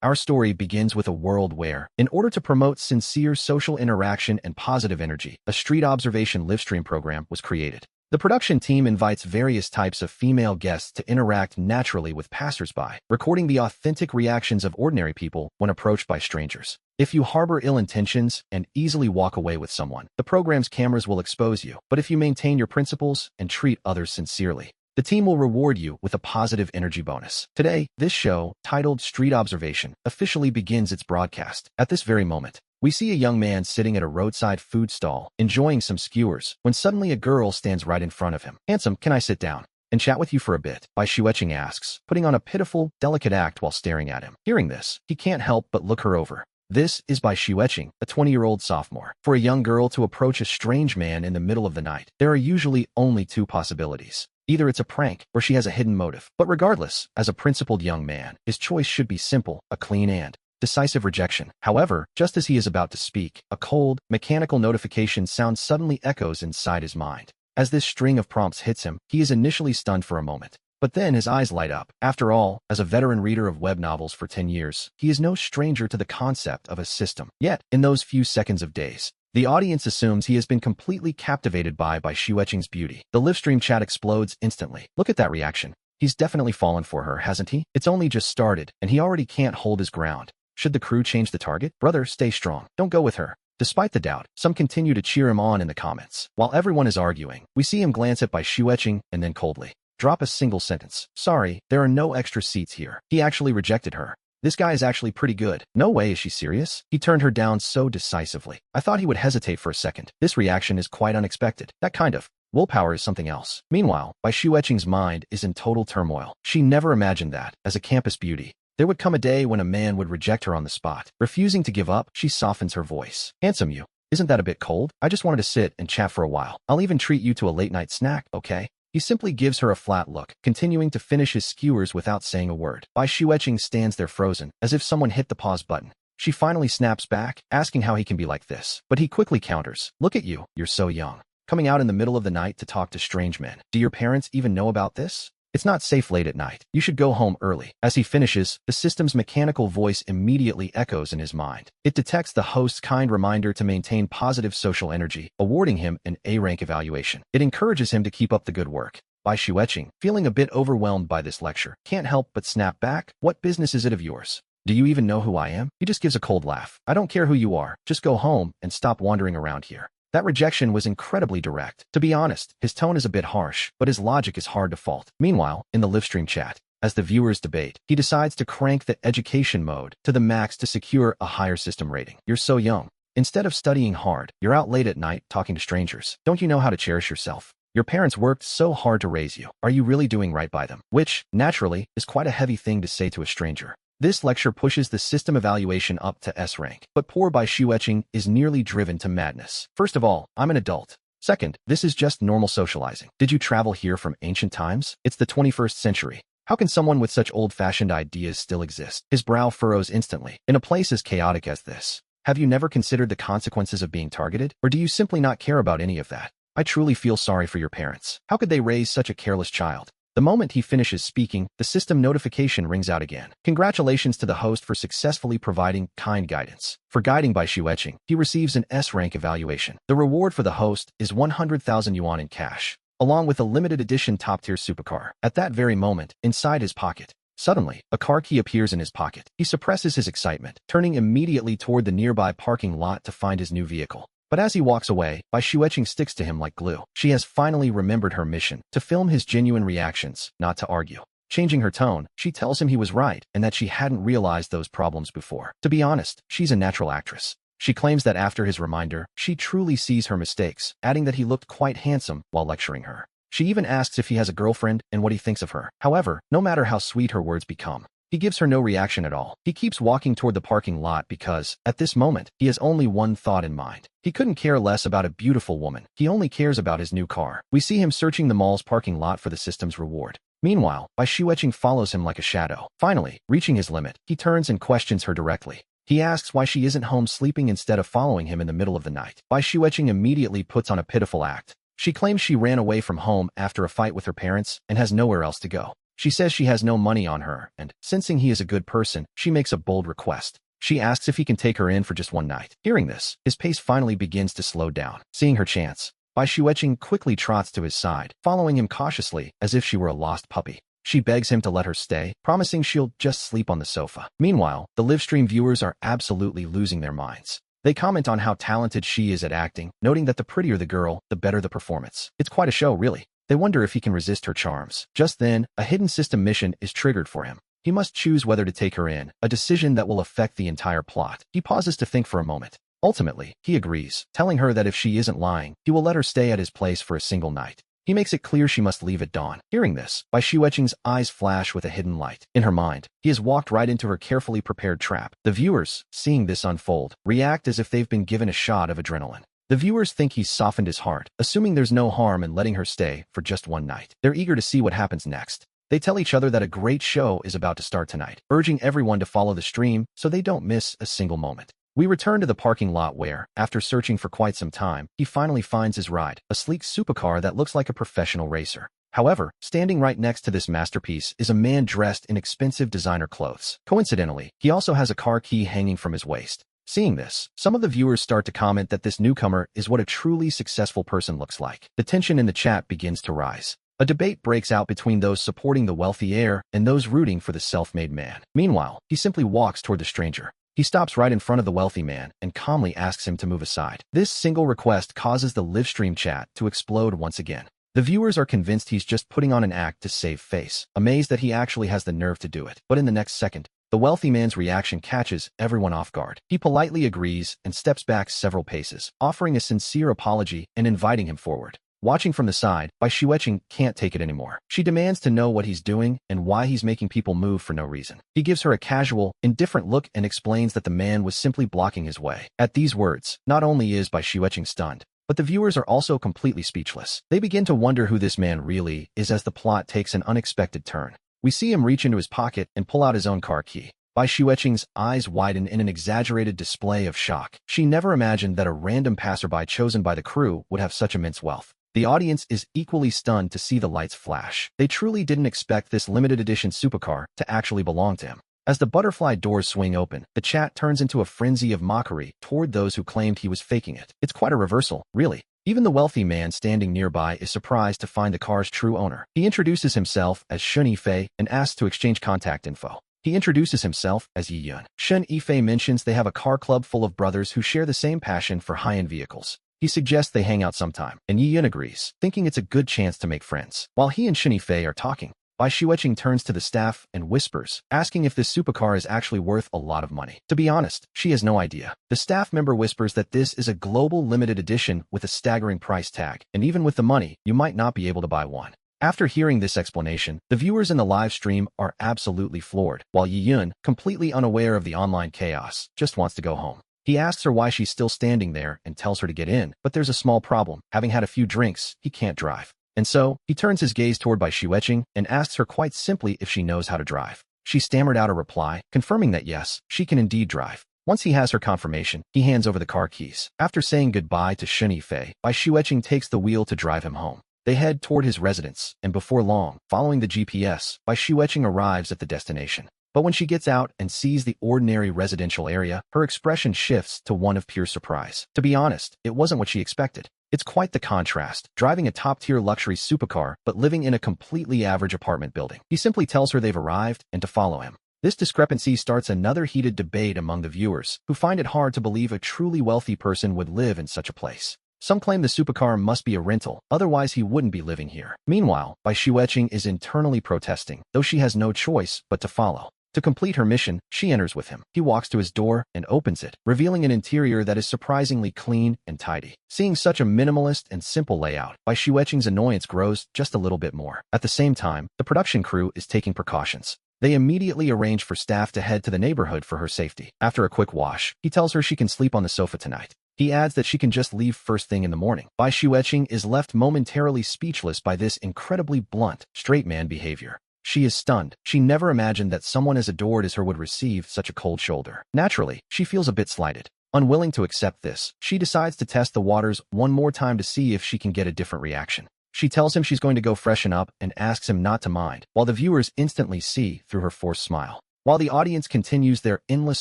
Our story begins with a world where, in order to promote sincere social interaction and positive energy, a street observation livestream program was created. The production team invites various types of female guests to interact naturally with passersby, recording the authentic reactions of ordinary people when approached by strangers. If you harbor ill intentions and easily walk away with someone, the program's cameras will expose you. But if you maintain your principles and treat others sincerely, the team will reward you with a positive energy bonus. Today, this show, titled Street Observation, officially begins its broadcast. At this very moment, we see a young man sitting at a roadside food stall, enjoying some skewers, when suddenly a girl stands right in front of him. "Handsome, can I sit down and chat with you for a bit?" Bai Shueching asks, putting on a pitiful, delicate act while staring at him. Hearing this, he can't help but look her over. This is Bai Shueching, a 20-year-old sophomore. For a young girl to approach a strange man in the middle of the night, there are usually only two possibilities. Either it's a prank, or she has a hidden motive. But regardless, as a principled young man, his choice should be simple, a clean and decisive rejection. However, just as he is about to speak, a cold, mechanical notification sound suddenly echoes inside his mind. As this string of prompts hits him, he is initially stunned for a moment. But then his eyes light up. After all, as a veteran reader of web novels for 10 years, he is no stranger to the concept of a system. Yet, in those few seconds of days, the audience assumes he has been completely captivated by Shueching's beauty. The livestream chat explodes instantly. Look at that reaction. He's definitely fallen for her, hasn't he? It's only just started, and he already can't hold his ground. Should the crew change the target? Brother, stay strong. Don't go with her. Despite the doubt, some continue to cheer him on in the comments. While everyone is arguing, we see him glance at Bai Shueching and then coldly drop a single sentence. "Sorry, there are no extra seats here." He actually rejected her. This guy is actually pretty good. No way, is she serious? He turned her down so decisively. I thought he would hesitate for a second. This reaction is quite unexpected. That kind of willpower is something else. Meanwhile, Bai Shueching's mind is in total turmoil. She never imagined that, as a campus beauty, there would come a day when a man would reject her on the spot. Refusing to give up, she softens her voice. "Handsome, you. Isn't that a bit cold? I just wanted to sit and chat for a while. I'll even treat you to a late-night snack, okay?" He simply gives her a flat look, continuing to finish his skewers without saying a word. Bai Shueching stands there frozen, as if someone hit the pause button. She finally snaps back, asking how he can be like this. But he quickly counters, "Look at you, you're so young. Coming out in the middle of the night to talk to strange men. Do your parents even know about this? It's not safe late at night. You should go home early." As he finishes, the system's mechanical voice immediately echoes in his mind. It detects the host's kind reminder to maintain positive social energy, awarding him an A-rank evaluation. It encourages him to keep up the good work. Bai Shueching, feeling a bit overwhelmed by this lecture, can't help but snap back. "What business is it of yours? Do you even know who I am?" He just gives a cold laugh. "I don't care who you are. Just go home and stop wandering around here." That rejection was incredibly direct. To be honest, his tone is a bit harsh, but his logic is hard to fault. Meanwhile, in the livestream chat, as the viewers debate, he decides to crank the education mode to the max to secure a higher system rating. "You're so young. Instead of studying hard, you're out late at night talking to strangers. Don't you know how to cherish yourself? Your parents worked so hard to raise you. Are you really doing right by them?" Which, naturally, is quite a heavy thing to say to a stranger. This lecture pushes the system evaluation up to S rank, but poor Bai Shueching is nearly driven to madness. "First of all, I'm an adult. Second, this is just normal socializing. Did you travel here from ancient times? It's the 21st century. How can someone with such old-fashioned ideas still exist?" His brow furrows instantly. "In a place as chaotic as this, have you never considered the consequences of being targeted? Or do you simply not care about any of that? I truly feel sorry for your parents. How could they raise such a careless child?" The moment he finishes speaking, the system notification rings out again. Congratulations to the host for successfully providing kind guidance. For guiding Bai Shueching, he receives an S-rank evaluation. The reward for the host is 100,000 yuan in cash, along with a limited edition top-tier supercar. At that very moment, inside his pocket, suddenly, a car key appears in his pocket. He suppresses his excitement, turning immediately toward the nearby parking lot to find his new vehicle. But as he walks away, Bai Shueching sticks to him like glue. She has finally remembered her mission, to film his genuine reactions, not to argue. Changing her tone, she tells him he was right, and that she hadn't realized those problems before. To be honest, she's a natural actress. She claims that after his reminder, she truly sees her mistakes, adding that he looked quite handsome while lecturing her. She even asks if he has a girlfriend and what he thinks of her. However, no matter how sweet her words become, he gives her no reaction at all. He keeps walking toward the parking lot because, at this moment, he has only one thought in mind. He couldn't care less about a beautiful woman. He only cares about his new car. We see him searching the mall's parking lot for the system's reward. Meanwhile, Bai Shueching follows him like a shadow. Finally, reaching his limit, he turns and questions her directly. He asks why she isn't home sleeping instead of following him in the middle of the night. Bai Shueching immediately puts on a pitiful act. She claims she ran away from home after a fight with her parents and has nowhere else to go. She says she has no money on her, and, sensing he is a good person, she makes a bold request. She asks if he can take her in for just one night. Hearing this, his pace finally begins to slow down. Seeing her chance, Bai Xueqing quickly trots to his side, following him cautiously as if she were a lost puppy. She begs him to let her stay, promising she'll just sleep on the sofa. Meanwhile, the livestream viewers are absolutely losing their minds. They comment on how talented she is at acting, noting that the prettier the girl, the better the performance. It's quite a show, really. They wonder if he can resist her charms. Just then, a hidden system mission is triggered for him. He must choose whether to take her in, a decision that will affect the entire plot. He pauses to think for a moment. Ultimately, he agrees, telling her that if she isn't lying, he will let her stay at his place for a single night. He makes it clear she must leave at dawn. Hearing this, Bai Xueqing's eyes flash with a hidden light. In her mind, he has walked right into her carefully prepared trap. The viewers, seeing this unfold, react as if they've been given a shot of adrenaline. The viewers think he's softened his heart, assuming there's no harm in letting her stay for just one night. They're eager to see what happens next. They tell each other that a great show is about to start tonight, urging everyone to follow the stream so they don't miss a single moment. We return to the parking lot where, after searching for quite some time, he finally finds his ride, a sleek supercar that looks like a professional racer. However, standing right next to this masterpiece is a man dressed in expensive designer clothes. Coincidentally, he also has a car key hanging from his waist. Seeing this, some of the viewers start to comment that this newcomer is what a truly successful person looks like. The tension in the chat begins to rise. A debate breaks out between those supporting the wealthy heir and those rooting for the self-made man. Meanwhile, he simply walks toward the stranger. He stops right in front of the wealthy man and calmly asks him to move aside. This single request causes the livestream chat to explode once again. The viewers are convinced he's just putting on an act to save face, amazed that he actually has the nerve to do it. But in the next second, the wealthy man's reaction catches everyone off guard. He politely agrees and steps back several paces, offering a sincere apology and inviting him forward. Watching from the side, Bai Xueqing can't take it anymore. She demands to know what he's doing and why he's making people move for no reason. He gives her a casual, indifferent look and explains that the man was simply blocking his way. At these words, not only is Bai Xueqing stunned, but the viewers are also completely speechless. They begin to wonder who this man really is as the plot takes an unexpected turn. We see him reach into his pocket and pull out his own car key. Bai Xueqing's eyes widen in an exaggerated display of shock. She never imagined that a random passerby chosen by the crew would have such immense wealth. The audience is equally stunned to see the lights flash. They truly didn't expect this limited edition supercar to actually belong to him. As the butterfly doors swing open, the chat turns into a frenzy of mockery toward those who claimed he was faking it. It's quite a reversal, really. Even the wealthy man standing nearby is surprised to find the car's true owner. He introduces himself as Shun Yifei and asks to exchange contact info. He introduces himself as Yi Yun. Shun Yifei mentions they have a car club full of brothers who share the same passion for high-end vehicles. He suggests they hang out sometime, and Yi Yun agrees, thinking it's a good chance to make friends. While he and Shun Yifei are talking, Bai Xueqing turns to the staff and whispers, asking if this supercar is actually worth a lot of money. To be honest, she has no idea. The staff member whispers that this is a global limited edition with a staggering price tag, and even with the money, you might not be able to buy one. After hearing this explanation, the viewers in the live stream are absolutely floored, while Yi Yun, completely unaware of the online chaos, just wants to go home. He asks her why she's still standing there and tells her to get in, but there's a small problem. Having had a few drinks, he can't drive. And so, he turns his gaze toward Bai Xueqing and asks her quite simply if she knows how to drive. She stammered out a reply, confirming that yes, she can indeed drive. Once he has her confirmation, he hands over the car keys. After saying goodbye to Shun Yifei, Bai Xueqing takes the wheel to drive him home. They head toward his residence, and before long, following the GPS, Bai Xueqing arrives at the destination. But when she gets out and sees the ordinary residential area, her expression shifts to one of pure surprise. To be honest, it wasn't what she expected. It's quite the contrast, driving a top-tier luxury supercar but living in a completely average apartment building. He simply tells her they've arrived and to follow him. This discrepancy starts another heated debate among the viewers, who find it hard to believe a truly wealthy person would live in such a place. Some claim the supercar must be a rental, otherwise he wouldn't be living here. Meanwhile, Bai Xueqing is internally protesting, though she has no choice but to follow. To complete her mission, she enters with him. He walks to his door and opens it, revealing an interior that is surprisingly clean and tidy. Seeing such a minimalist and simple layout, Bai Xueqing's annoyance grows just a little bit more. At the same time, the production crew is taking precautions. They immediately arrange for staff to head to the neighborhood for her safety. After a quick wash, he tells her she can sleep on the sofa tonight. He adds that she can just leave first thing in the morning. Bai Xueqing is left momentarily speechless by this incredibly blunt, straight man behavior. She is stunned. She never imagined that someone as adored as her would receive such a cold shoulder. Naturally, she feels a bit slighted. Unwilling to accept this, she decides to test the waters one more time to see if she can get a different reaction. She tells him she's going to go freshen up and asks him not to mind, while the viewers instantly see through her forced smile. While the audience continues their endless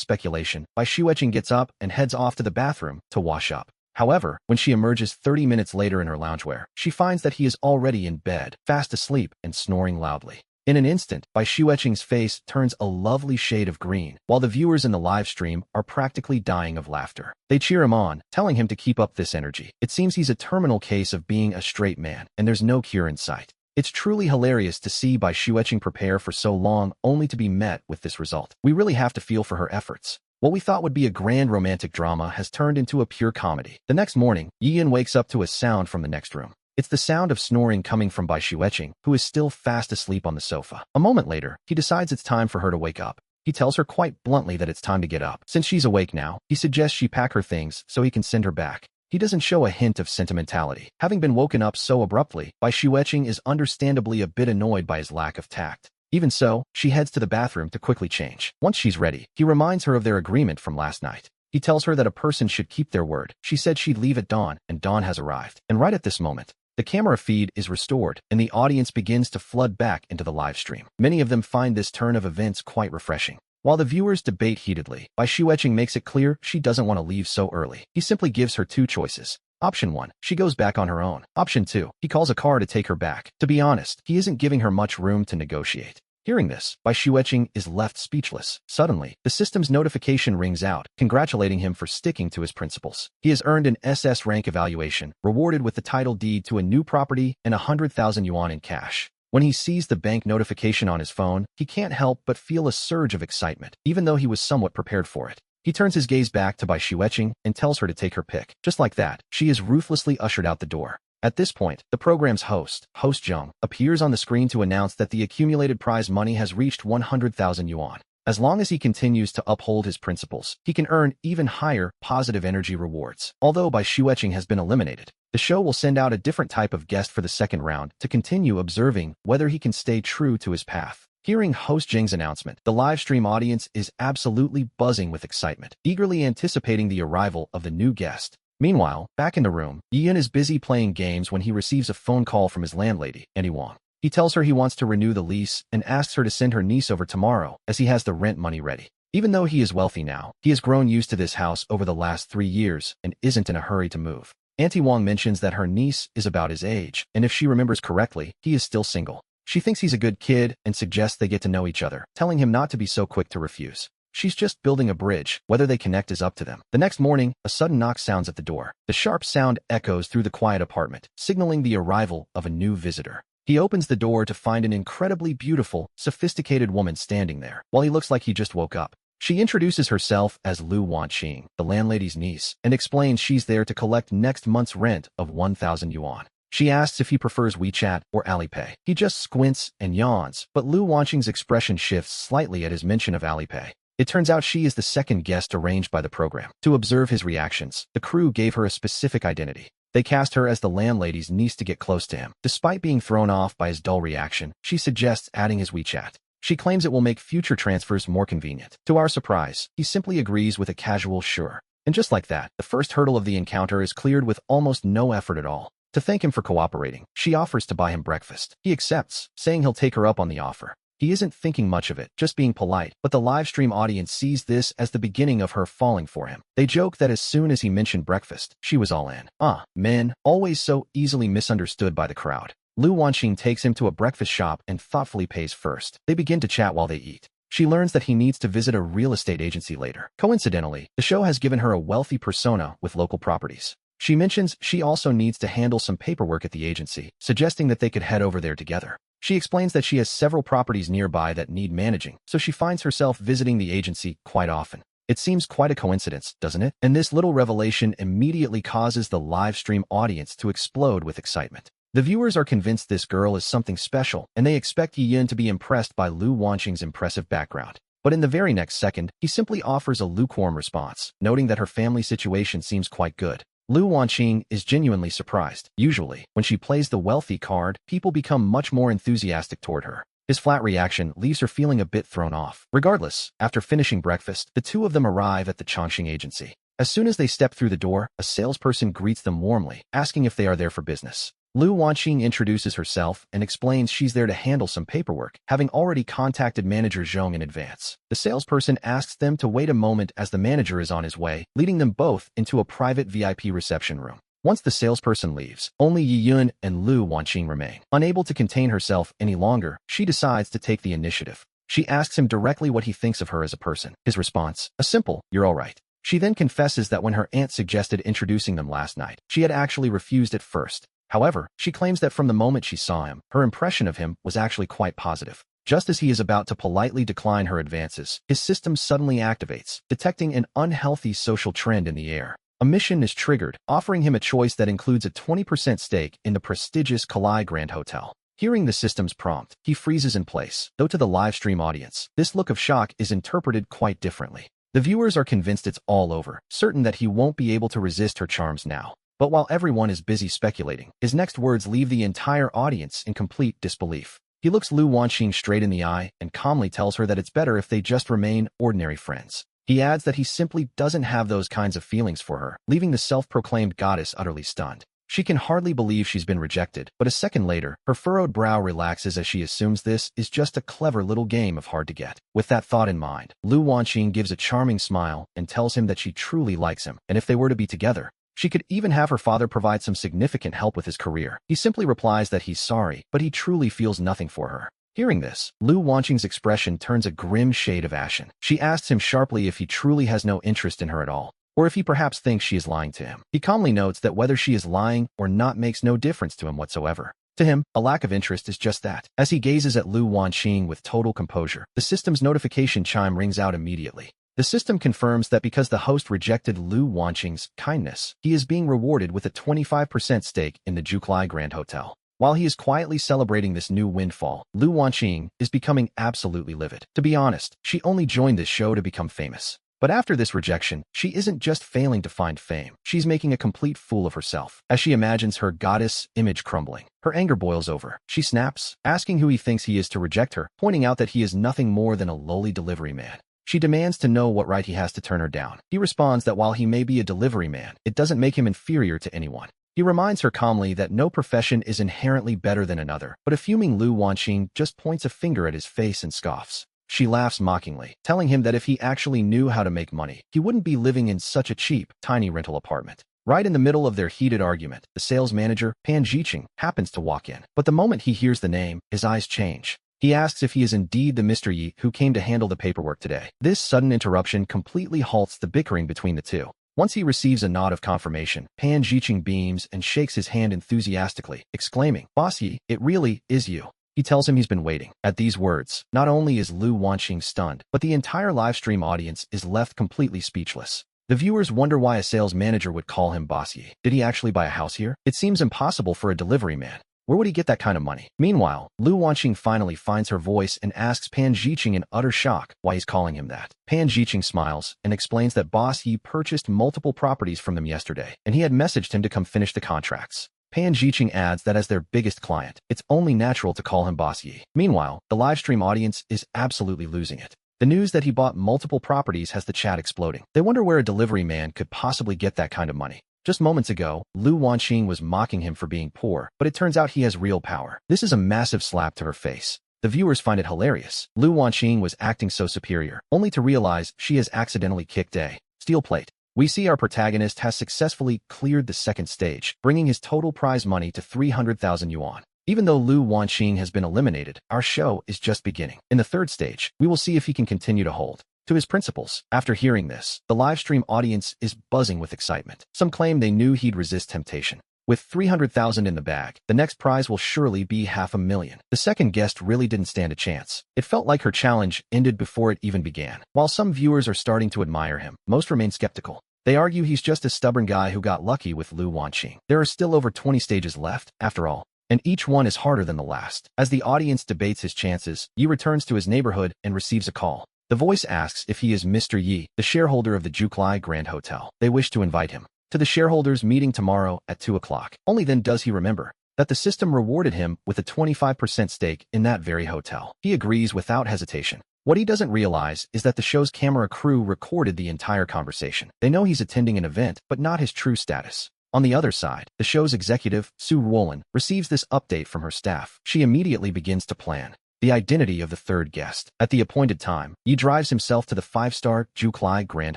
speculation, Bai Shueqing gets up and heads off to the bathroom to wash up. However, when she emerges 30 minutes later in her loungewear, she finds that he is already in bed, fast asleep and snoring loudly. In an instant, Bai Shueqing's face turns a lovely shade of green, while the viewers in the live stream are practically dying of laughter. They cheer him on, telling him to keep up this energy. It seems he's a terminal case of being a straight man, and there's no cure in sight. It's truly hilarious to see Bai Shueqing prepare for so long only to be met with this result. We really have to feel for her efforts. What we thought would be a grand romantic drama has turned into a pure comedy. The next morning, Yian wakes up to a sound from the next room. It's the sound of snoring coming from Bai Shueqing, who is still fast asleep on the sofa. A moment later, he decides it's time for her to wake up. He tells her quite bluntly that it's time to get up. Since she's awake now, he suggests she pack her things so he can send her back. He doesn't show a hint of sentimentality. Having been woken up so abruptly, Bai Shueqing is understandably a bit annoyed by his lack of tact. Even so, she heads to the bathroom to quickly change. Once she's ready, he reminds her of their agreement from last night. He tells her that a person should keep their word. She said she'd leave at dawn, and dawn has arrived. And right at this moment, the camera feed is restored, and the audience begins to flood back into the live stream. Many of them find this turn of events quite refreshing. While the viewers debate heatedly, Bai Shueqing makes it clear she doesn't want to leave so early. He simply gives her two choices. Option 1, she goes back on her own. Option 2, he calls a car to take her back. To be honest, he isn't giving her much room to negotiate. Hearing this, Bai Shueqing is left speechless. Suddenly, the system's notification rings out, congratulating him for sticking to his principles. He has earned an SS rank evaluation, rewarded with the title deed to a new property and 100,000 yuan in cash. When he sees the bank notification on his phone, he can't help but feel a surge of excitement, even though he was somewhat prepared for it. He turns his gaze back to Bai Shueqing and tells her to take her pick. Just like that, she is ruthlessly ushered out the door. At this point, the program's host Zheng, appears on the screen to announce that the accumulated prize money has reached 100,000 yuan. As long as he continues to uphold his principles, he can earn even higher positive energy rewards. Although Bai Shueqing has been eliminated, the show will send out a different type of guest for the second round to continue observing whether he can stay true to his path. Hearing host Zheng's announcement, the live stream audience is absolutely buzzing with excitement, eagerly anticipating the arrival of the new guest. Meanwhile, back in the room, Yian is busy playing games when he receives a phone call from his landlady, Annie Wang. He tells her he wants to renew the lease and asks her to send her niece over tomorrow, as he has the rent money ready. Even though he is wealthy now, he has grown used to this house over the last 3 years and isn't in a hurry to move. Auntie Wang mentions that her niece is about his age, and if she remembers correctly, he is still single. She thinks he's a good kid and suggests they get to know each other, telling him not to be so quick to refuse. She's just building a bridge. Whether they connect is up to them. The next morning, a sudden knock sounds at the door. The sharp sound echoes through the quiet apartment, signaling the arrival of a new visitor. He opens the door to find an incredibly beautiful, sophisticated woman standing there, while he looks like he just woke up. She introduces herself as Lu Wanqing, the landlady's niece, and explains she's there to collect next month's rent of 1,000 yuan. She asks if he prefers WeChat or Alipay. He just squints and yawns, but Lu Wanqing's expression shifts slightly at his mention of Alipay. It turns out she is the second guest arranged by the program. To observe his reactions, the crew gave her a specific identity. They cast her as the landlady's niece to get close to him. Despite being thrown off by his dull reaction, she suggests adding his WeChat. She claims it will make future transfers more convenient. To our surprise, he simply agrees with a casual sure. And just like that, the first hurdle of the encounter is cleared with almost no effort at all. To thank him for cooperating, she offers to buy him breakfast. He accepts, saying he'll take her up on the offer. He isn't thinking much of it, just being polite, but the live stream audience sees this as the beginning of her falling for him. They joke that as soon as he mentioned breakfast, she was all in. Men, always so easily misunderstood by the crowd. Lu Wanqing takes him to a breakfast shop and thoughtfully pays first. They begin to chat while they eat. She learns that he needs to visit a real estate agency later. Coincidentally, the show has given her a wealthy persona with local properties. She mentions she also needs to handle some paperwork at the agency, suggesting that they could head over there together. She explains that she has several properties nearby that need managing, so she finds herself visiting the agency quite often. It seems quite a coincidence, doesn't it? And this little revelation immediately causes the live stream audience to explode with excitement. The viewers are convinced this girl is something special, and they expect Yian to be impressed by Lu Wanqing's impressive background. But in the very next second, he simply offers a lukewarm response, noting that her family situation seems quite good. Lu Wanqing is genuinely surprised. Usually, when she plays the wealthy card, people become much more enthusiastic toward her. His flat reaction leaves her feeling a bit thrown off. Regardless, after finishing breakfast, the two of them arrive at the Chongqing agency. As soon as they step through the door, a salesperson greets them warmly, asking if they are there for business. Lu Wanqing introduces herself and explains she's there to handle some paperwork, having already contacted manager Zhong in advance. The salesperson asks them to wait a moment as the manager is on his way, leading them both into a private VIP reception room. Once the salesperson leaves, only Yi Yun and Lu Wanqing remain. Unable to contain herself any longer, she decides to take the initiative. She asks him directly what he thinks of her as a person. His response, a simple, "You're all right." She then confesses that when her aunt suggested introducing them last night, she had actually refused at first. However, she claims that from the moment she saw him, her impression of him was actually quite positive. Just as he is about to politely decline her advances, his system suddenly activates, detecting an unhealthy social trend in the air. A mission is triggered, offering him a choice that includes a 20% stake in the prestigious Kalai Grand Hotel. Hearing the system's prompt, he freezes in place, though to the livestream audience, this look of shock is interpreted quite differently. The viewers are convinced it's all over, certain that he won't be able to resist her charms now. But while everyone is busy speculating, his next words leave the entire audience in complete disbelief. He looks Lu Wanqing straight in the eye and calmly tells her that it's better if they just remain ordinary friends. He adds that he simply doesn't have those kinds of feelings for her, leaving the self-proclaimed goddess utterly stunned. She can hardly believe she's been rejected, but a second later, her furrowed brow relaxes as she assumes this is just a clever little game of hard to get. With that thought in mind, Lu Wanqing gives a charming smile and tells him that she truly likes him, and if they were to be together, she could even have her father provide some significant help with his career. He simply replies that he's sorry, but he truly feels nothing for her. Hearing this, Lu Wanqing's expression turns a grim shade of ashen. She asks him sharply if he truly has no interest in her at all, or if he perhaps thinks she is lying to him. He calmly notes that whether she is lying or not makes no difference to him whatsoever. To him, a lack of interest is just that. As he gazes at Lu Wanqing with total composure, the system's notification chime rings out immediately. The system confirms that because the host rejected Lu Wanqing's kindness, he is being rewarded with a 25% stake in the Juklai Grand Hotel. While he is quietly celebrating this new windfall, Lu Wanqing is becoming absolutely livid. To be honest, she only joined this show to become famous. But after this rejection, she isn't just failing to find fame. She's making a complete fool of herself. As she imagines her goddess image crumbling, her anger boils over. She snaps, asking who he thinks he is to reject her, pointing out that he is nothing more than a lowly delivery man. She demands to know what right he has to turn her down. He responds that while he may be a delivery man, it doesn't make him inferior to anyone. He reminds her calmly that no profession is inherently better than another, but a fuming Lu Wanqing just points a finger at his face and scoffs. She laughs mockingly, telling him that if he actually knew how to make money, he wouldn't be living in such a cheap, tiny rental apartment. Right in the middle of their heated argument, the sales manager, Pan Jiqing, happens to walk in. But the moment he hears the name, his eyes change. He asks if he is indeed the Mr. Yi who came to handle the paperwork today. This sudden interruption completely halts the bickering between the two. Once he receives a nod of confirmation, Pan Jiqing beams and shakes his hand enthusiastically, exclaiming, "Boss Yi, it really is you." He tells him he's been waiting. At these words, not only is Lu Wanqing stunned, but the entire livestream audience is left completely speechless. The viewers wonder why a sales manager would call him Boss Yi. Did he actually buy a house here? It seems impossible for a delivery man. Where would he get that kind of money? Meanwhile, Lu Wanqing finally finds her voice and asks Pan Jiqing in utter shock why he's calling him that. Pan Jiqing smiles and explains that Boss Yi purchased multiple properties from them yesterday, and he had messaged him to come finish the contracts. Pan Jiqing adds that as their biggest client, it's only natural to call him Boss Yi. Meanwhile, the livestream audience is absolutely losing it. The news that he bought multiple properties has the chat exploding. They wonder where a delivery man could possibly get that kind of money. Just moments ago, Lu Wanqing was mocking him for being poor, but it turns out he has real power. This is a massive slap to her face. The viewers find it hilarious. Lu Wanqing was acting so superior, only to realize she has accidentally kicked a steel plate. We see our protagonist has successfully cleared the second stage, bringing his total prize money to 300,000 yuan. Even though Lu Wanqing has been eliminated, our show is just beginning. In the third stage, we will see if he can continue to hold to his principles. After hearing this, the livestream audience is buzzing with excitement. Some claim they knew he'd resist temptation. With 300,000 in the bag, the next prize will surely be 500,000. The second guest really didn't stand a chance. It felt like her challenge ended before it even began. While some viewers are starting to admire him, most remain skeptical. They argue he's just a stubborn guy who got lucky with Lu Wanqing. There are still over 20 stages left, after all, and each one is harder than the last. As the audience debates his chances, Yi returns to his neighborhood and receives a call. The voice asks if he is Mr. Yi, the shareholder of the Juklai Grand Hotel. They wish to invite him to the shareholders' meeting tomorrow at 2 o'clock. Only then does he remember that the system rewarded him with a 25% stake in that very hotel. He agrees without hesitation. What he doesn't realize is that the show's camera crew recorded the entire conversation. They know he's attending an event, but not his true status. On the other side, the show's executive, Sue Rowland, receives this update from her staff. She immediately begins to plan the identity of the third guest. At the appointed time, Yi drives himself to the 5-star Juklai Grand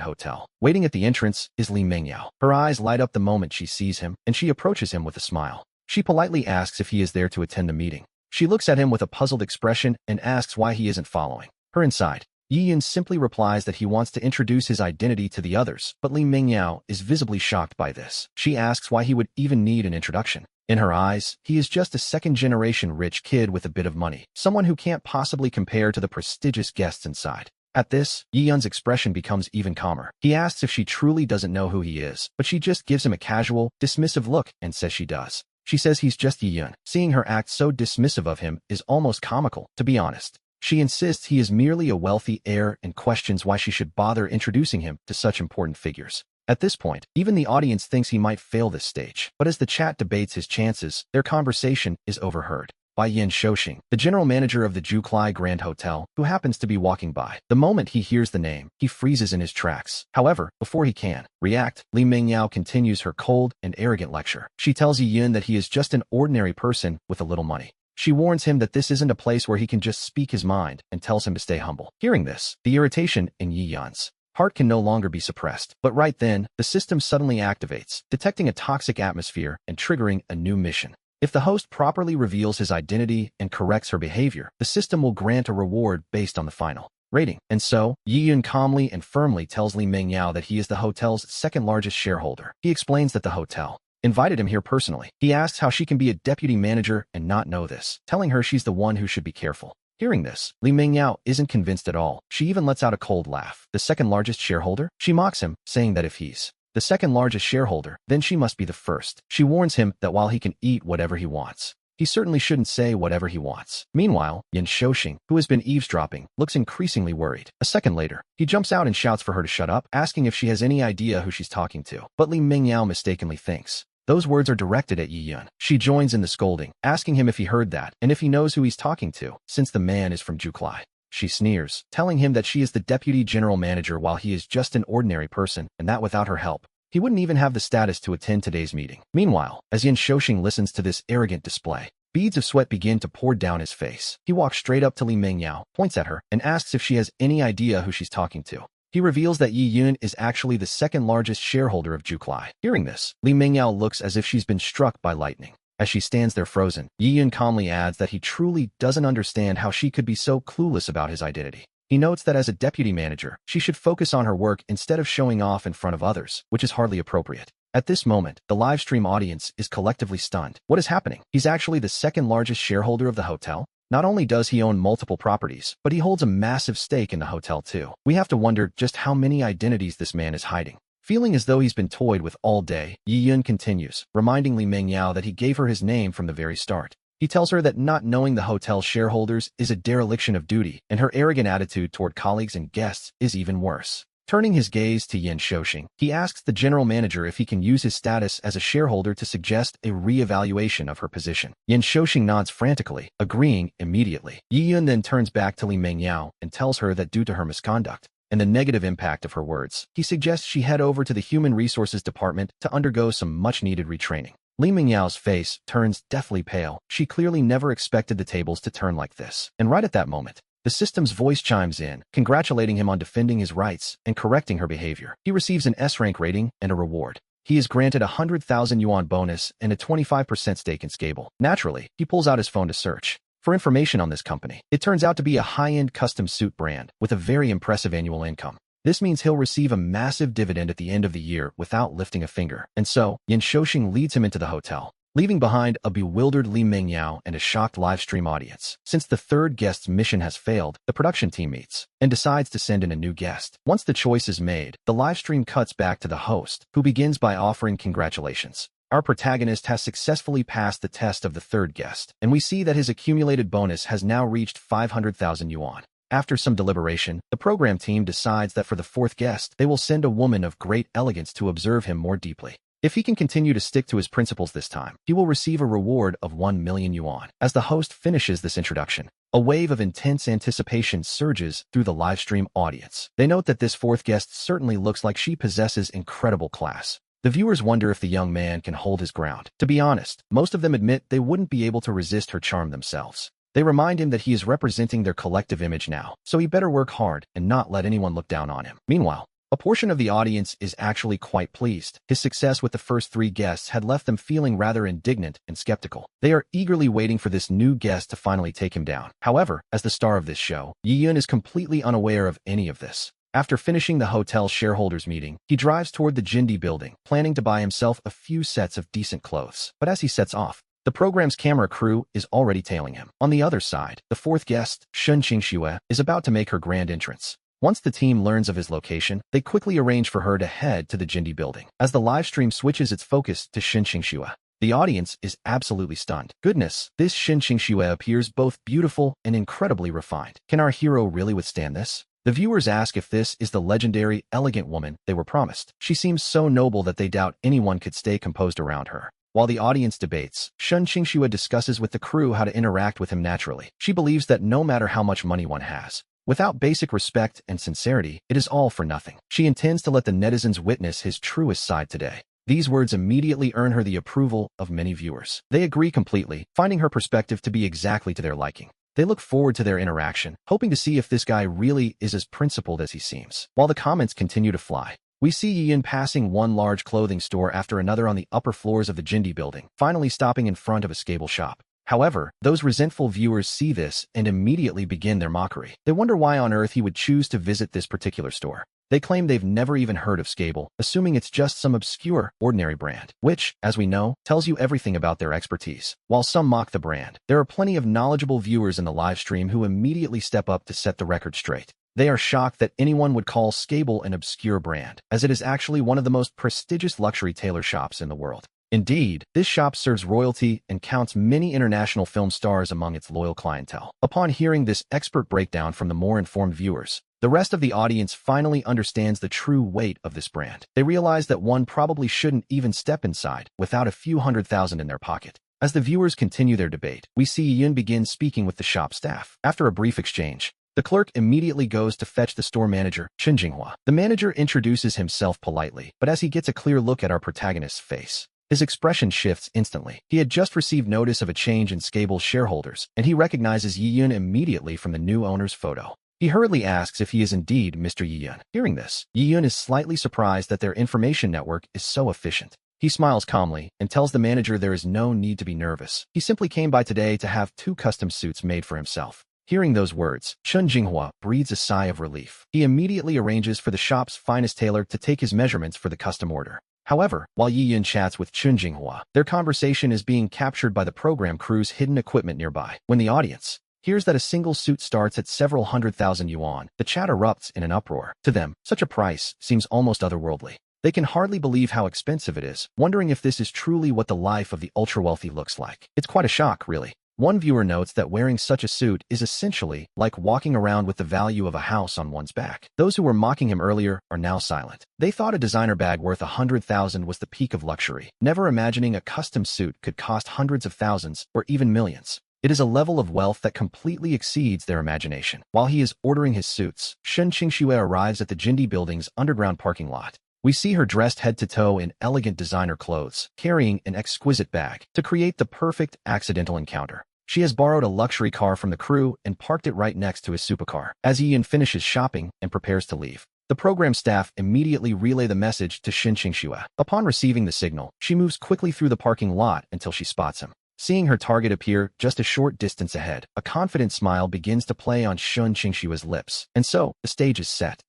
Hotel. Waiting at the entrance is Li Mengyao. Her eyes light up the moment she sees him, and she approaches him with a smile. She politely asks if he is there to attend the meeting. She looks at him with a puzzled expression and asks why he isn't following her inside. Yi Yun simply replies that he wants to introduce his identity to the others, but Li Mengyao is visibly shocked by this. She asks why he would even need an introduction. In her eyes, he is just a second-generation rich kid with a bit of money, someone who can't possibly compare to the prestigious guests inside. At this, Yi Yun's expression becomes even calmer. He asks if she truly doesn't know who he is, but she just gives him a casual, dismissive look and says she does. She says he's just Yi Yun. Seeing her act so dismissive of him is almost comical, to be honest. She insists he is merely a wealthy heir and questions why she should bother introducing him to such important figures. At this point, even the audience thinks he might fail this stage, but as the chat debates his chances, their conversation is overheard by Yin Shoxing, the general manager of the Juklai Grand Hotel, who happens to be walking by. The moment he hears the name, he freezes in his tracks. However, before he can react, Li Mengyao continues her cold and arrogant lecture. She tells Yi Yun that he is just an ordinary person with a little money. She warns him that this isn't a place where he can just speak his mind and tells him to stay humble. Hearing this, the irritation in Yi Yun's heart can no longer be suppressed. But right then, the system suddenly activates, detecting a toxic atmosphere and triggering a new mission. If the host properly reveals his identity and corrects her behavior, the system will grant a reward based on the final rating. And so, Yi Yun calmly and firmly tells Li Mengyao that he is the hotel's second-largest shareholder. He explains that the hotel invited him here personally. He asks how she can be a deputy manager and not know this, telling her she's the one who should be careful. Hearing this, Li Mengyao isn't convinced at all. She even lets out a cold laugh. The second-largest shareholder? She mocks him, saying that if he's the second-largest shareholder, then she must be the first. She warns him that while he can eat whatever he wants, he certainly shouldn't say whatever he wants. Meanwhile, Yin Shoxing, who has been eavesdropping, looks increasingly worried. A second later, he jumps out and shouts for her to shut up, asking if she has any idea who she's talking to. But Li Mengyao mistakenly thinks those words are directed at Yi Yun. She joins in the scolding, asking him if he heard that and if he knows who he's talking to, since the man is from Juklai. She sneers, telling him that she is the deputy general manager while he is just an ordinary person, and that without her help, he wouldn't even have the status to attend today's meeting. Meanwhile, as Yin Shoxing listens to this arrogant display, beads of sweat begin to pour down his face. He walks straight up to Li Mengyao, points at her, and asks if she has any idea who she's talking to. He reveals that Yi Yun is actually the second-largest shareholder of Juklai. Hearing this, Li Mengyao looks as if she's been struck by lightning. As she stands there frozen, Yi Yun calmly adds that he truly doesn't understand how she could be so clueless about his identity. He notes that as a deputy manager, she should focus on her work instead of showing off in front of others, which is hardly appropriate. At this moment, the livestream audience is collectively stunned. What is happening? He's actually the second-largest shareholder of the hotel? Not only does he own multiple properties, but he holds a massive stake in the hotel too. We have to wonder just how many identities this man is hiding. Feeling as though he's been toyed with all day, Yi Yun continues, reminding Li Mengyao that he gave her his name from the very start. He tells her that not knowing the hotel's shareholders is a dereliction of duty, and her arrogant attitude toward colleagues and guests is even worse. Turning his gaze to Yin Shoxing, he asks the general manager if he can use his status as a shareholder to suggest a re-evaluation of her position. Yin Shoxing nods frantically, agreeing immediately. Yi Yun then turns back to Li Mengyao and tells her that due to her misconduct and the negative impact of her words, he suggests she head over to the Human Resources Department to undergo some much-needed retraining. Li Mengyao's face turns deathly pale. She clearly never expected the tables to turn like this. And right at that moment, the system's voice chimes in, congratulating him on defending his rights and correcting her behavior. He receives an S-rank rating and a reward. He is granted a 100,000 yuan bonus and a 25% stake in Scable. Naturally, he pulls out his phone to search for information on this company. It turns out to be a high-end custom suit brand with a very impressive annual income. This means he'll receive a massive dividend at the end of the year without lifting a finger. And so, Yin Shoxing leads him into the hotel, leaving behind a bewildered Li Mengyao and a shocked livestream audience. Since the third guest's mission has failed, the production team meets and decides to send in a new guest. Once the choice is made, the livestream cuts back to the host, who begins by offering congratulations. Our protagonist has successfully passed the test of the third guest, and we see that his accumulated bonus has now reached 500,000 yuan. After some deliberation, the program team decides that for the fourth guest, they will send a woman of great elegance to observe him more deeply. If he can continue to stick to his principles this time, he will receive a reward of 1 million yuan. As the host finishes this introduction, a wave of intense anticipation surges through the livestream audience. They note that this fourth guest certainly looks like she possesses incredible class. The viewers wonder if the young man can hold his ground. To be honest, most of them admit they wouldn't be able to resist her charm themselves. They remind him that he is representing their collective image now, so he better work hard and not let anyone look down on him. Meanwhile, a portion of the audience is actually quite pleased. His success with the first 3 guests had left them feeling rather indignant and skeptical. They are eagerly waiting for this new guest to finally take him down. However, as the star of this show, Yi-Yun is completely unaware of any of this. After finishing the hotel shareholders meeting, he drives toward the Jindy building, planning to buy himself a few sets of decent clothes. But as he sets off, the program's camera crew is already tailing him. On the other side, the 4th guest, Shun Qingxue, is about to make her grand entrance. Once the team learns of his location, they quickly arrange for her to head to the Jindy building. As the livestream switches its focus to Shun Qingxue, the audience is absolutely stunned. Goodness, this Shun Qingxue appears both beautiful and incredibly refined. Can our hero really withstand this? The viewers ask if this is the legendary, elegant woman they were promised. She seems so noble that they doubt anyone could stay composed around her. While the audience debates, Shun Qingxue discusses with the crew how to interact with him naturally. She believes that no matter how much money one has, without basic respect and sincerity, it is all for nothing. She intends to let the netizens witness his truest side today. These words immediately earn her the approval of many viewers. They agree completely, finding her perspective to be exactly to their liking. They look forward to their interaction, hoping to see if this guy really is as principled as he seems. While the comments continue to fly, we see Yi-Yun passing one large clothing store after another on the upper floors of the Jindy building, finally stopping in front of a Scable shop. However, those resentful viewers see this and immediately begin their mockery. They wonder why on earth he would choose to visit this particular store. They claim they've never even heard of Scable, assuming it's just some obscure, ordinary brand, which, as we know, tells you everything about their expertise. While some mock the brand, there are plenty of knowledgeable viewers in the live stream who immediately step up to set the record straight. They are shocked that anyone would call Scable an obscure brand, as it is actually one of the most prestigious luxury tailor shops in the world. Indeed, this shop serves royalty and counts many international film stars among its loyal clientele. Upon hearing this expert breakdown from the more informed viewers, the rest of the audience finally understands the true weight of this brand. They realize that one probably shouldn't even step inside without a few $100,000 in their pocket. As the viewers continue their debate, we see Yun begin speaking with the shop staff. After a brief exchange, the clerk immediately goes to fetch the store manager, Chen Jinghua. The manager introduces himself politely, but as he gets a clear look at our protagonist's face, his expression shifts instantly. He had just received notice of a change in Scable's shareholders, and he recognizes Yi-Yun immediately from the new owner's photo. He hurriedly asks if he is indeed Mr. Yi-Yun. Hearing this, Yi-Yun is slightly surprised that their information network is so efficient. He smiles calmly and tells the manager there is no need to be nervous. He simply came by today to have 2 custom suits made for himself. Hearing those words, Chen Jinghua breathes a sigh of relief. He immediately arranges for the shop's finest tailor to take his measurements for the custom order. However, while Yi-Yun chats with Chen Jinghua, their conversation is being captured by the program crew's hidden equipment nearby. When the audience hears that a single suit starts at several $100,000 the chat erupts in an uproar. To them, such a price seems almost otherworldly. They can hardly believe how expensive it is, wondering if this is truly what the life of the ultra-wealthy looks like. It's quite a shock, really. One viewer notes that wearing such a suit is essentially like walking around with the value of a house on one's back. Those who were mocking him earlier are now silent. They thought a designer bag worth $100,000 was the peak of luxury, never imagining a custom suit could cost hundreds of thousands or even millions. It is a level of wealth that completely exceeds their imagination. While he is ordering his suits, Shun Qingxue arrives at the Jindy building's underground parking lot. We see her dressed head to toe in elegant designer clothes, carrying an exquisite bag to create the perfect accidental encounter. She has borrowed a luxury car from the crew and parked it right next to his supercar. As Ian finishes shopping and prepares to leave, the program staff immediately relay the message to Shun Qingxue. Upon receiving the signal, she moves quickly through the parking lot until she spots him. Seeing her target appear just a short distance ahead, a confident smile begins to play on Shun Qingxue's lips. And so, the stage is set.